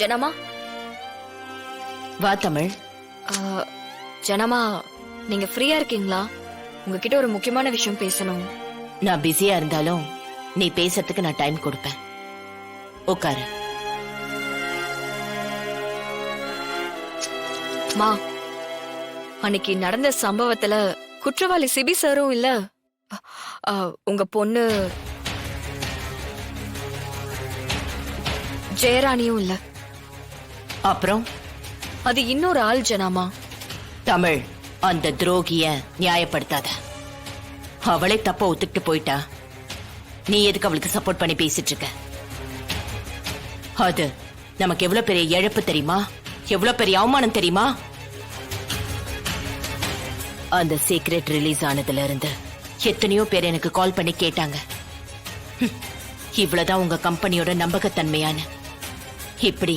ஜனமா. வா தமிழ். ஜனமா, நீங்க ஃப்ரீயா இருக்கீங்களா? உங்ககிட்ட ஒரு முக்கியமான விஷயம் பேசணும். நான் பிஸியா இருந்தாலும் நீ பேசுறதுக்கு நான் டைம் கொடுப்பேன். உட்காரு. மா, அன்னைக்கு நடந்த சம்பவத்துல குற்றவாளி சிபி சாரும் இல்ல, உங்க பொண்ணு ஜெயராணியும் இல்ல. அப்புறம் அது இன்னொரு ஆள் ஜனாமா. தமிழ், அந்த துரோகிய நியாயப்படுத்தாத. அவளே தப்ப ஒத்துக்கிட்டு போயிட்டா. நீ எதுக்கு அவளுக்கு சப்போர்ட் பண்ணி பேசிட்டு இருக்க? அது நமக்கு எவ்வளவு பெரிய இழப்பு தெரியுமா? எவ்வளவு பெரிய அவமானம் தெரியுமா? அந்த சீக்ரெட் ரிலீஸ் ஆனதுல இருந்து எத்தனையோ பேர் எனக்கு கால் பண்ணி கேட்டாங்க, இவ்வளவுதான் உங்க கம்பெனியோட நம்பகத்தன்மையான. இப்படி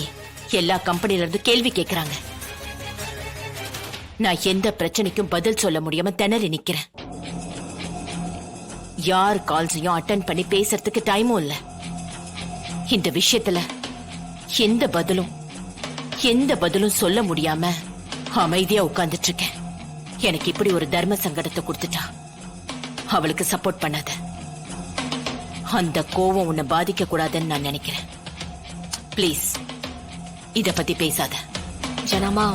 எல்லா கம்பெனில இருந்து கேள்வி கேட்கறாங்க. நான் எந்த பிரச்சனைக்கும் பதில் சொல்ல முடியாம திணறி நிக்கிறேன். யார் கால்ஸையும் அட்டென்ட் பண்ணி பேசுறதுக்கு டைமும் இல்ல. இந்த விஷயத்துல எந்த பதிலும் சொல்ல முடியாம அமைதியா உட்கார்ந்துட்டு இருக்கேன். எனக்கு இப்படி ஒரு தர்ம சங்கடத்தை கொடுத்துட்டா. அவளுக்கு சப்போர்ட் பண்ணாத. அந்த கோவம் உன்னை பாதிக்க கூடாதுன்னு நான் நினைக்கிறேன். பிளீஸ் இத பத்தி பேசாத. ஜனமா,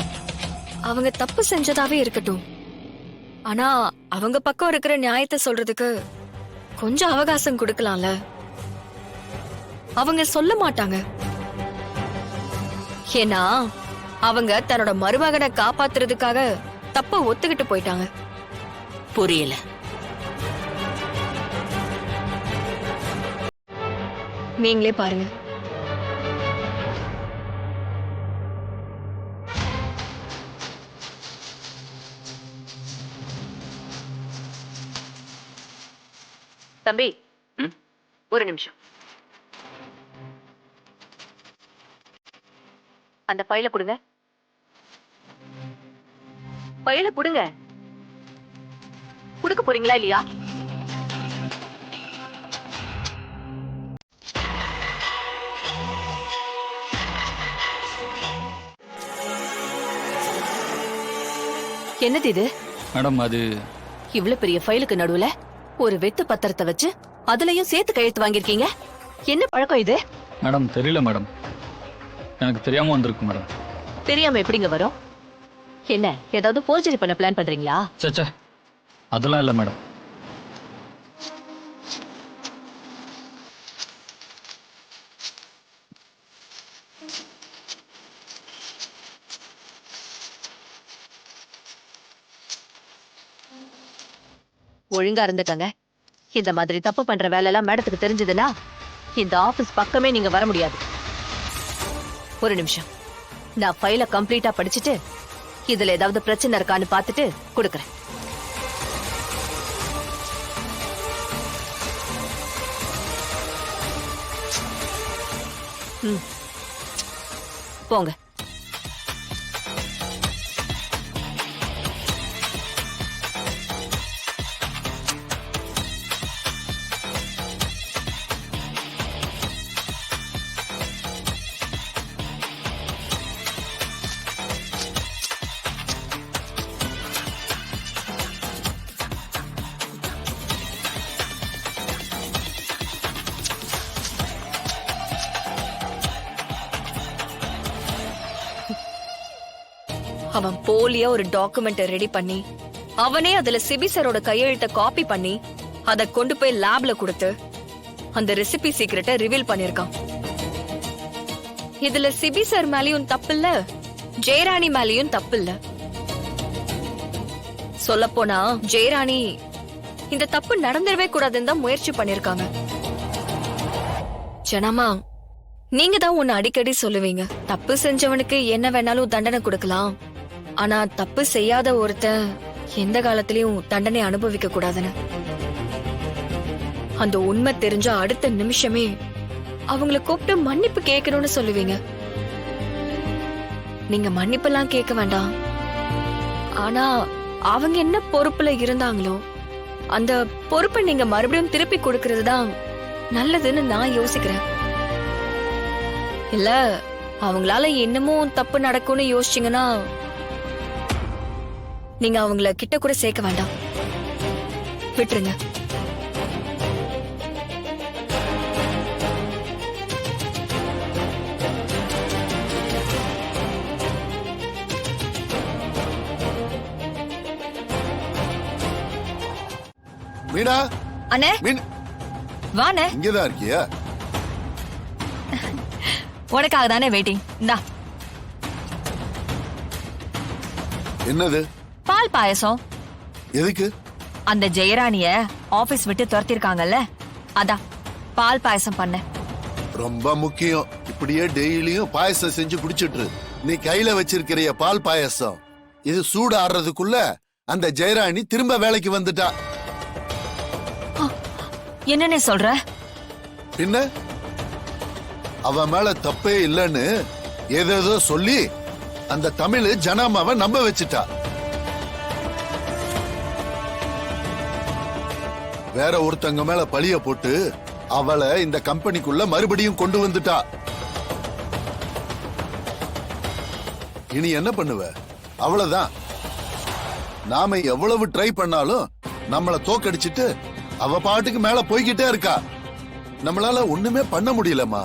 அவங்க தப்பு செஞ்சதாவே இருக்கட்டும். ஆனா அவங்க பக்கம் இருக்கிற நியாயத்தை சொல்றதுக்கு கொஞ்சம் அவகாசம் கொடுக்கலாம்ல. அவங்க சொல்ல மாட்டாங்க. ஏன்னா அவங்க தன்னோட மருமகனை காப்பாத்துறதுக்காக தப்ப ஒத்துக்கிட்டு போயிட்டாங்க. புரியல. நீங்களே பாருங்க. தம்பி, ஒரு நிமிஷம். அந்த ஃபைல கொடுங்க. ஃபைல கொடுங்க. கொடுக்க போறீங்களா இல்லையா? என்னது இது? மேடம், அது இவ்வளவு பெரிய ஃபைலுக்கு நடுவுல ஒரு வெத்து பத்திரத்தை வச்சு அதுலயும் சேர்த்து கையெழுத்து வாங்கிருக்கீங்க. என்ன பழக்கம் இது? மேடம், தெரியல மேடம். எனக்கு தெரியாம வந்திருக்கு மேடம். தெரியாம எப்படிங்க வரும்? என்ன ஏதாவது போர்ஜரி பண்ண பிளான் பண்றீங்களா? சச்சா, அதெல்லாம் இல்ல மேடம். ஒழுங்கா இருந்துக்கங்க. இந்த மாதிரி தப்பு பண்ற வேலை எல்லாம் மேடத்துக்கு தெரிஞ்சதுன்னா இந்த ஆபீஸ் பக்கமே நீங்க வர முடியாது. ஒரு நிமிஷம், நான் ஃபைல கம்ப்ளீட்டா படிச்சுட்டு இதுல ஏதாவது பிரச்சனை இருக்கான்னு பார்த்துட்டு கொடுக்கறேன். போங்க. அவன் போலியா ஒரு டாக்குமெண்ட் ரெடி பண்ணி அவனே அதுல சிபி சாரோட கையெழுத்த காப்பி பண்ணி அத கொண்டு போய் லேப்ல கொடுத்து அந்த ரெசிபி சீக்ரெட்டை ரிவீல் பண்ணிருக்கான். இதுல சிபி சார் மேலயும் தப்பு இல்ல, ஜெயராணி மேலயும் தப்பு இல்ல. சொல்ல போனா ஜெயராணி இந்த தப்பு நடந்துடவே கூடாதுன்னு தான் முயற்சி பண்ணிருக்காங்க. ஜனமா, நீங்க தான் ஒன்னு அடிக்கடி சொல்லுவீங்க, தப்பு செஞ்சவனுக்கு என்ன வேணாலும் தண்டனை கொடுக்கலாம், ஆனா தப்பு செய்யாத ஒருத்தன் எந்த காலத்திலயும் தண்டனை அனுபவிக்க கூடாதுன்னு. அந்த உண்மை தெரிஞ்ச அடுத்த நிமிஷமே அவங்கள கூப்பிட்டு மன்னிப்பு கேட்கணும்னு சொல்லுவீங்க. நீங்க மன்னிப்பெல்லாம் கேட்க வேண்டாம். ஆனா அவங்க என்ன பொறுப்புல இருந்தாங்களோ அந்த பொறுப்பை நீங்க மறுபடியும் திருப்பி கொடுக்கறது தான் நல்லதுன்னு நான் யோசிக்கிறேன். இல்ல அவங்களால இன்னமும் தப்பு நடக்கும்னு யோசிச்சீங்கன்னா நீங்க அவங்கள கிட்ட கூட சேர்க்க வேண்டாம், விட்டுருங்க. மீனா, அண்ணே மீன் வாண்ணே, இங்கதான் இருக்கியா? உனக்காக தானே வெயிட்டிங். இந்தா என்னது? பால் பாயசம். எதுக்கு? அந்த ஜெயராணிய ஆபீஸ் விட்டு துரத்திருக்காங்கல்ல, அதான் பால் பாயசம் பண்ண. ரொம்ப முக்கியம். இப்படியே டெய்லியும் பாயசம் செஞ்சு குடிச்சிட்டு இரு. நீ கையில வச்சிருக்கிறிய பால் பாயசம் இது சூடு ஆடுறதுக்குள்ள அந்த ஜெயராணி திரும்ப வேலைக்கு வந்துட்டா. என்னன்னு சொல்ற? பின்ன அவ மேல தப்பே இல்லைன்னு ஏதேதோ சொல்லி அந்த தமிழ் ஜனாமாவை நம்ப வச்சுட்டா. வேற ஒருத்தங்க மேல பழிய போட்டு அவளை இந்த கம்பெனிக்குள்ள மறுபடியும் கொண்டு வந்துட்டா. இனி என்ன பண்ணுவ? அவ்வளவுதான். நாம எவ்வளவு ட்ரை பண்ணாலும் நம்மள தோக்கடிச்சிட்டு அவ பாட்டுக்கு மேல போய்கிட்டே இருக்கா. நம்மளால ஒண்ணுமே பண்ண முடியலமா.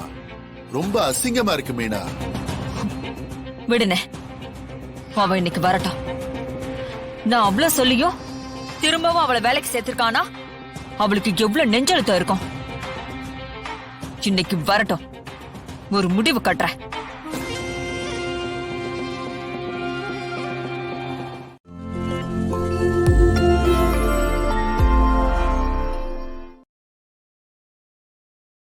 ரொம்ப அசிங்கமா இருக்கு மீனா. விடுனே, அவ இன்னைக்கு வரட்டும். நான் அவ்வளவு சொல்லியும் திரும்பவும் அவளை வேலைக்கு சேர்த்திருக்கானா அவளுக்கு எவ்வளவு நெஞ்செழுத்தம் இருக்கும். இன்னைக்கு வரட்டும், ஒரு முடிவு கட்டுறேன்.